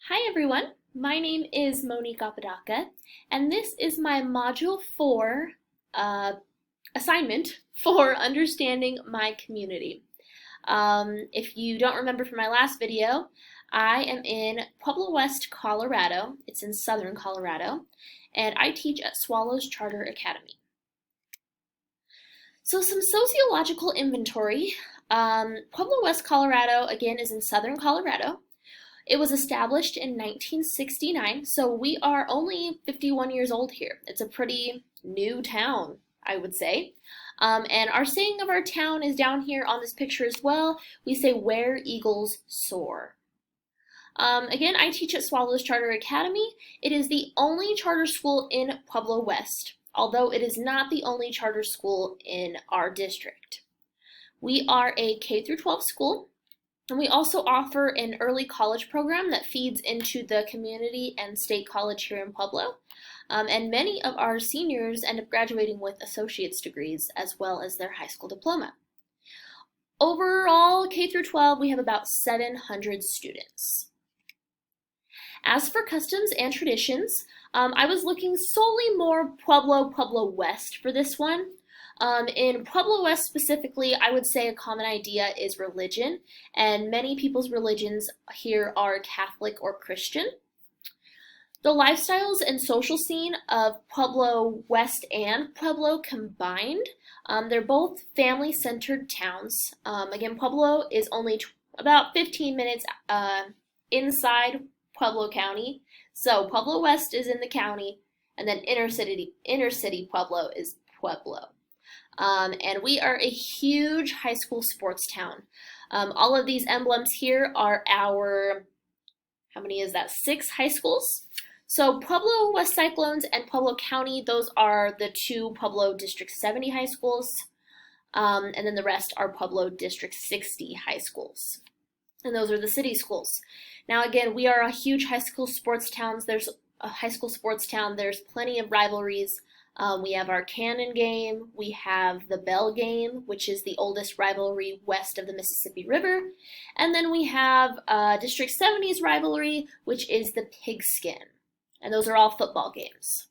Hi everyone, my name is Monique Apodaca, and this is my Module 4 assignment for understanding my community. If you don't remember from my last video, I am in Pueblo West, Colorado. It's in southern Colorado, and I teach at Swallows Charter Academy. So some sociological inventory. Pueblo West, Colorado, again, is in southern Colorado. It was established in 1969, so we are only 51 years old here. It's a pretty new town, I would say. And our saying of our town is down here on this picture as well. We say, "Where eagles soar." Again, I teach at Swallows Charter Academy. It is the only charter school in Pueblo West, although it is not the only charter school in our district. We are a K through 12 school. And we also offer an early college program that feeds into the community and state college here in Pueblo. And many of our seniors end up graduating with associate's degrees as well as their high school diploma. Overall, K through 12, we have about 700 students. As for customs and traditions, I was looking solely more Pueblo West for this one. In Pueblo West specifically, I would say a common idea is religion, and many people's religions here are Catholic or Christian. The lifestyles and social scene of Pueblo West and Pueblo combined, they're both family-centered towns. Again, Pueblo is only about 15 minutes inside Pueblo County, so Pueblo West is in the county, and then inner city Pueblo is Pueblo. And we are a huge high school sports town. All of these emblems here are our, how many is that, 6 high schools. So Pueblo West Cyclones and Pueblo County, those are the 2 Pueblo District 70 high schools. And then the rest are Pueblo District 60 high schools. And those are the city schools. Now again, we are a huge high school sports town. There's plenty of rivalries. We have our Cannon game, we have the Bell game, which is the oldest rivalry west of the Mississippi River, and then we have District 70's rivalry, which is the Pigskin, and those are all football games.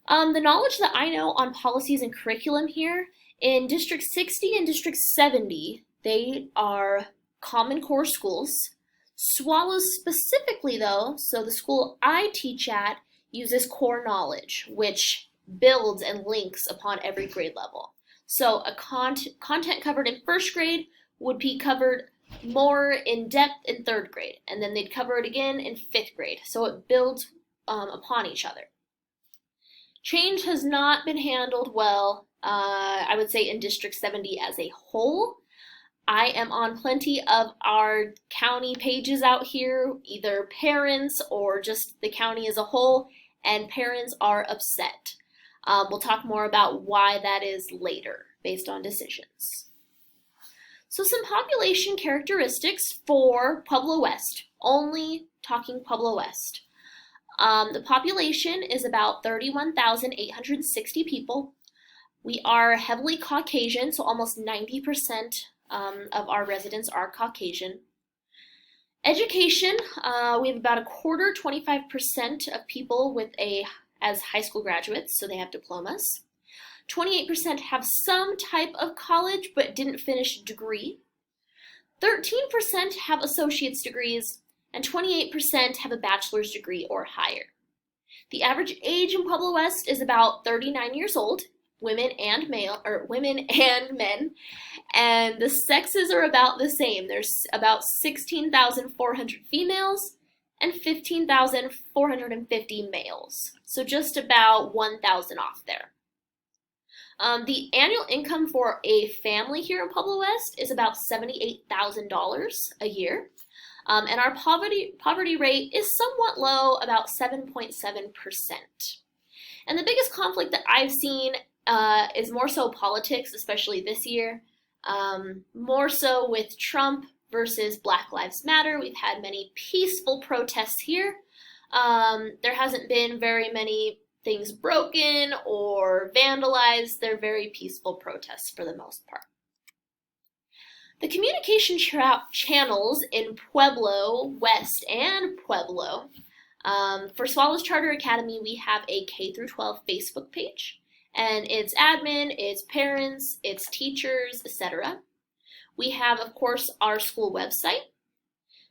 The knowledge that I know on policies and curriculum here, in District 60 and District 70, they are Common Core schools. Swallows specifically though, so the school I teach at, uses core knowledge, which builds and links upon every grade level. So a content covered in first grade would be covered more in depth in third grade, and then they'd cover it again in fifth grade. So it builds upon each other. Change has not been handled well, I would say, in District 70 as a whole. I am on plenty of our county pages out here, either parents or just the county as a whole, and parents are upset. We'll talk more about why that is later, based on decisions. So some population characteristics for Pueblo West, only talking Pueblo West. The population is about 31,860 people. We are heavily Caucasian, so almost 90% of our residents are Caucasian. Education, we have about a quarter, 25% of people as high school graduates, so they have diplomas. 28% have some type of college but didn't finish a degree. 13% have associate's degrees, and 28% have a bachelor's degree or higher. The average age in Pueblo West is about 39 years old, women and men, and the sexes are about the same. There's about 16,400 females and 15,450 males. So just about 1,000 off there. The annual income for a family here in Pueblo West is about $78,000 a year. And our poverty rate is somewhat low, about 7.7%. And the biggest conflict that I've seen is more so politics, especially this year. More so with Trump versus Black Lives Matter. We've had many peaceful protests here. There hasn't been very many things broken or vandalized. They're very peaceful protests for the most part. The communication channels in Pueblo West and Pueblo. For Swallows Charter Academy, we have a K through 12 Facebook page, and it's admin, it's parents, it's teachers, etc. We have, of course, our school website.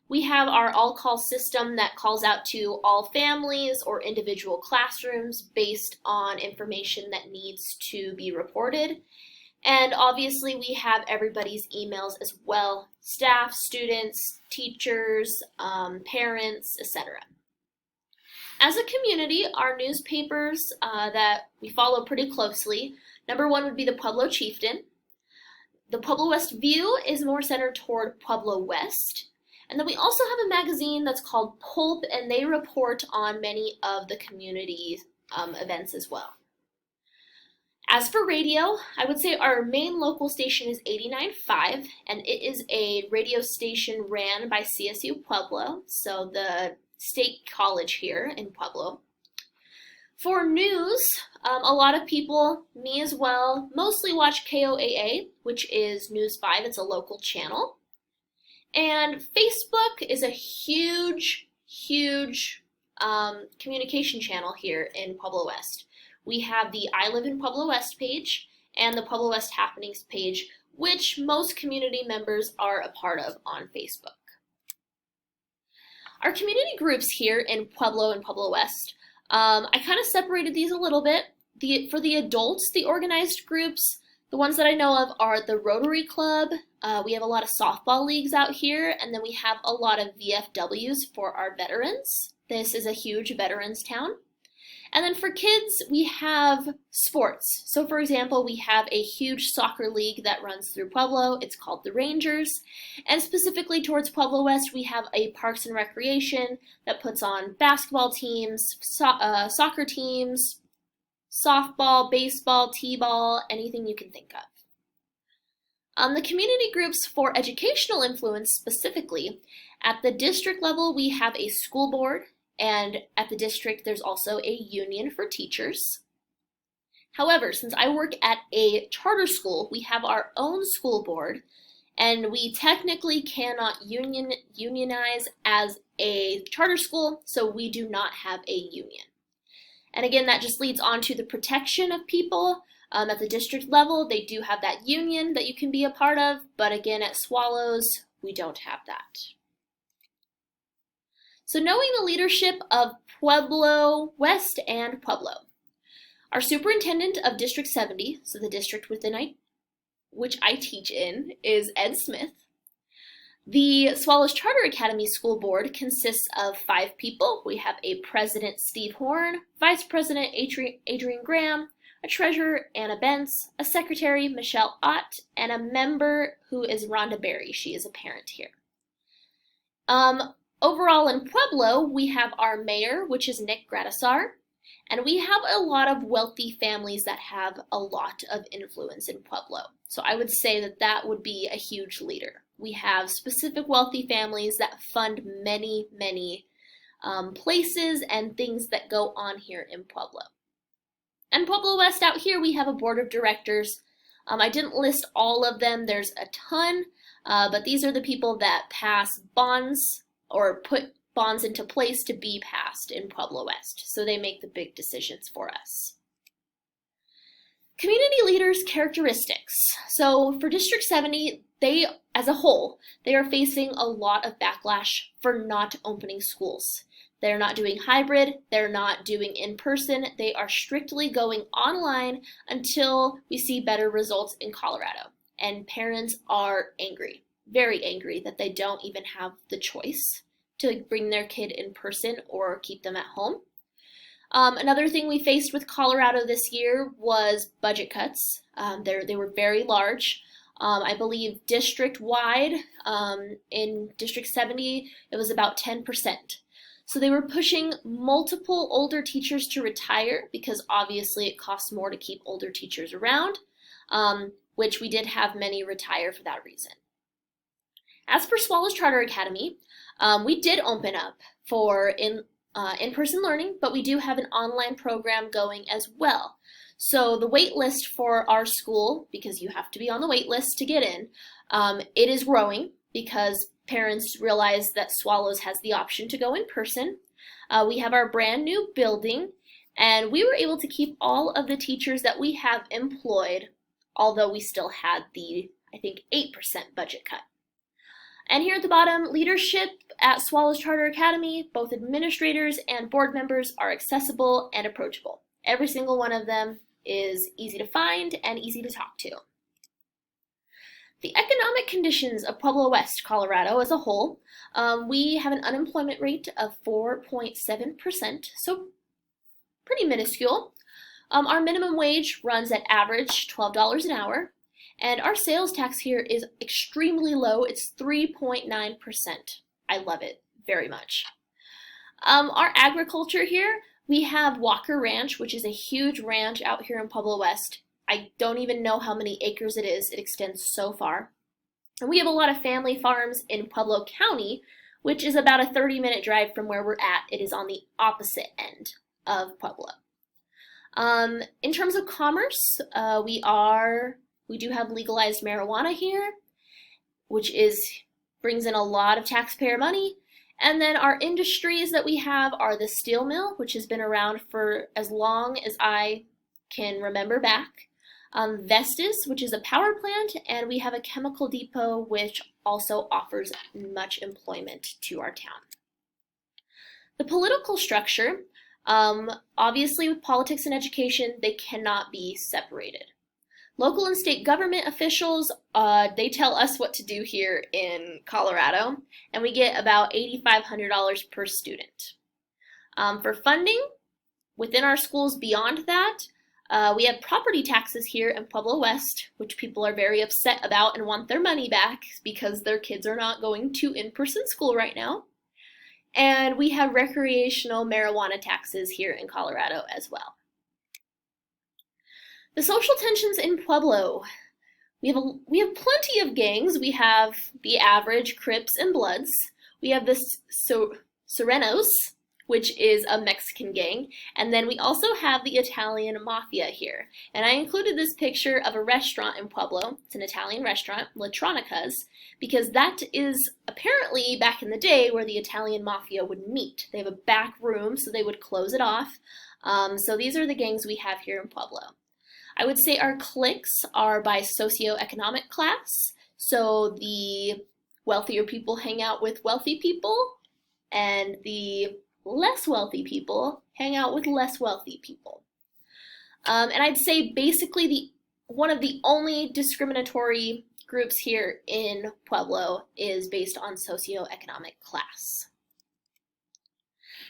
We have our all-call system that calls out to all families or individual classrooms based on information that needs to be reported. And obviously we have everybody's emails as well, staff, students, teachers, parents, etc. As a community, our newspapers that we follow pretty closely, number one would be the Pueblo Chieftain. The Pueblo West View is more centered toward Pueblo West. And then we also have a magazine that's called Pulp, and they report on many of the community events as well. As for radio, I would say our main local station is 89.5, and it is a radio station ran by CSU Pueblo, so the state college here in Pueblo. For news, a lot of people, me as well, mostly watch KOAA, which is News 5. It's a local channel. And Facebook is a huge communication channel here in Pueblo West. We have the I Live in Pueblo West page and the Pueblo West Happenings page, which most community members are a part of on Facebook. Our community groups here in Pueblo and Pueblo West, I kind of separated these a little bit. For the adults, the organized groups, the ones that I know of are the Rotary Club. We have a lot of softball leagues out here, and then we have a lot of VFWs for our veterans. This is a huge veterans town. And then for kids, we have sports. So for example, we have a huge soccer league that runs through Pueblo. It's called the Rangers. And specifically towards Pueblo West, we have a Parks and Recreation that puts on basketball teams, soccer teams, softball, baseball, t-ball, anything you can think of. The community groups for educational influence specifically, at the district level, we have a school board. And at the district, there's also a union for teachers. However, since I work at a charter school, we have our own school board, and we technically cannot unionize as a charter school, so we do not have a union. And again, that just leads on to the protection of people. At the district level, they do have that union that you can be a part of, but again, at Swallows, we don't have that. So knowing the leadership of Pueblo West and Pueblo. Our superintendent of District 70, so the district within which I teach in, is Ed Smith. The Swallows Charter Academy School Board consists of 5 people. We have a president, Steve Horn, vice president, Adrian Graham, a treasurer, Anna Bentz, a secretary, Michelle Ott, and a member who is Rhonda Berry. She is a parent here. Overall in Pueblo, we have our mayor, which is Nick Gradisar, and we have a lot of wealthy families that have a lot of influence in Pueblo. So I would say that that would be a huge leader. We have specific wealthy families that fund many places and things that go on here in Pueblo. And Pueblo West out here, we have a board of directors. I didn't list all of them. There's a ton, but these are the people that pass bonds or put bonds into place to be passed in Pueblo West. So they make the big decisions for us. Community leaders' characteristics. So for District 70, they, as a whole, they are facing a lot of backlash for not opening schools. They're not doing hybrid, they're not doing in-person, they are strictly going online until we see better results in Colorado. And parents are angry. Very angry that they don't even have the choice to bring their kid in person or keep them at home. Another thing we faced with Colorado this year was budget cuts. They were very large. I believe district-wide, in District 70, it was about 10%. So they were pushing multiple older teachers to retire because obviously it costs more to keep older teachers around, which we did have many retire for that reason. As for Swallows Charter Academy, we did open up for in-person learning, but we do have an online program going as well. So the wait list for our school, because you have to be on the wait list to get in, it is growing because parents realize that Swallows has the option to go in person. We have our brand new building, and we were able to keep all of the teachers that we have employed, although we still had the, I think, 8% budget cut. And here at the bottom, leadership at Swallows Charter Academy, both administrators and board members are accessible and approachable. Every single one of them is easy to find and easy to talk to. The economic conditions of Pueblo West, Colorado as a whole, we have an unemployment rate of 4.7%, so pretty minuscule. Our minimum wage runs at average $12 an hour, and our sales tax here is extremely low. It's 3.9%. I love it very much. Our agriculture here, we have Walker Ranch, which is a huge ranch out here in Pueblo West. I don't even know how many acres it is. It extends so far. And we have a lot of family farms in Pueblo County, which is about a 30-minute drive from where we're at. It is on the opposite end of Pueblo. In terms of commerce, we do have legalized marijuana here, which brings in a lot of taxpayer money. And then our industries that we have are the steel mill, which has been around for as long as I can remember back. Vestas, which is a power plant, and we have a chemical depot, which also offers much employment to our town. The political structure, obviously with politics and education, they cannot be separated. Local and state government officials, they tell us what to do here in Colorado, and we get about $8,500 per student. For funding, within our schools beyond that, we have property taxes here in Pueblo West, which people are very upset about and want their money back because their kids are not going to in-person school right now. And we have recreational marijuana taxes here in Colorado as well. The social tensions in Pueblo. We have plenty of gangs. We have the average Crips and Bloods. We have the Serenos, which is a Mexican gang, and then we also have the Italian Mafia here. And I included this picture of a restaurant in Pueblo. It's an Italian restaurant, La Tronica's, because that is apparently back in the day where the Italian Mafia would meet. They have a back room, so they would close it off. So these are the gangs we have here in Pueblo. I would say our cliques are by socioeconomic class, so the wealthier people hang out with wealthy people, and the less wealthy people hang out with less wealthy people. And I'd say basically one of the only discriminatory groups here in Pueblo is based on socioeconomic class.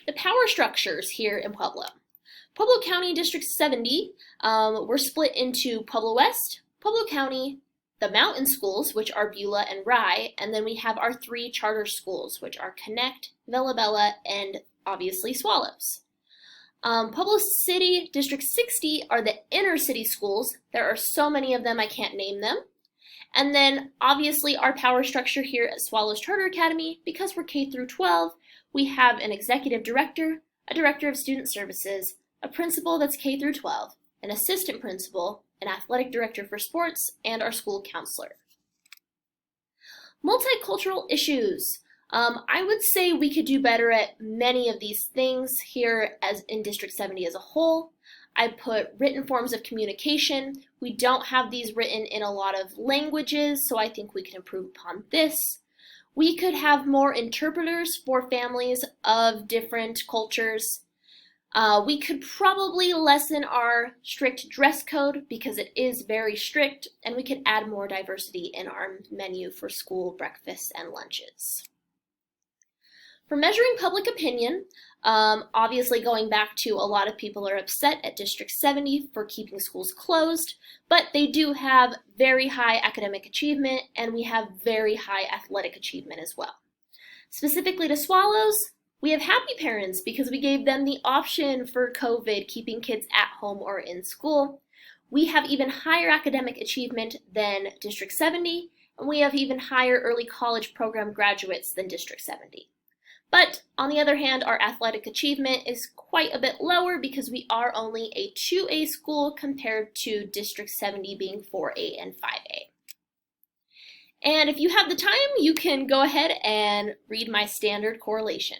The power structures here in Pueblo. Pueblo County District 70, we're split into Pueblo West, Pueblo County, the mountain schools, which are Beulah and Rye, and then we have our 3 charter schools, which are Connect, Villa, and obviously Swallows. Pueblo City District 60 are the inner city schools. There are so many of them I can't name them. And then obviously our power structure here at Swallows Charter Academy, because we're K through 12, we have an executive director, a director of student services, a principal that's K through 12, an assistant principal, an athletic director for sports, and our school counselor. Multicultural issues. I would say we could do better at many of these things here as in District 70 as a whole. I put written forms of communication. We don't have these written in a lot of languages, so I think we can improve upon this. We could have more interpreters for families of different cultures. We could probably lessen our strict dress code because it is very strict, and we could add more diversity in our menu for school breakfasts and lunches. For measuring public opinion, obviously going back to a lot of people are upset at District 70 for keeping schools closed, but they do have very high academic achievement, and we have very high athletic achievement as well. Specifically to Swallows, we have happy parents because we gave them the option for COVID, keeping kids at home or in school. We have even higher academic achievement than District 70, and we have even higher early college program graduates than District 70. But on the other hand, our athletic achievement is quite a bit lower because we are only a 2A school compared to District 70 being 4A and 5A. And if you have the time, you can go ahead and read my standard correlation.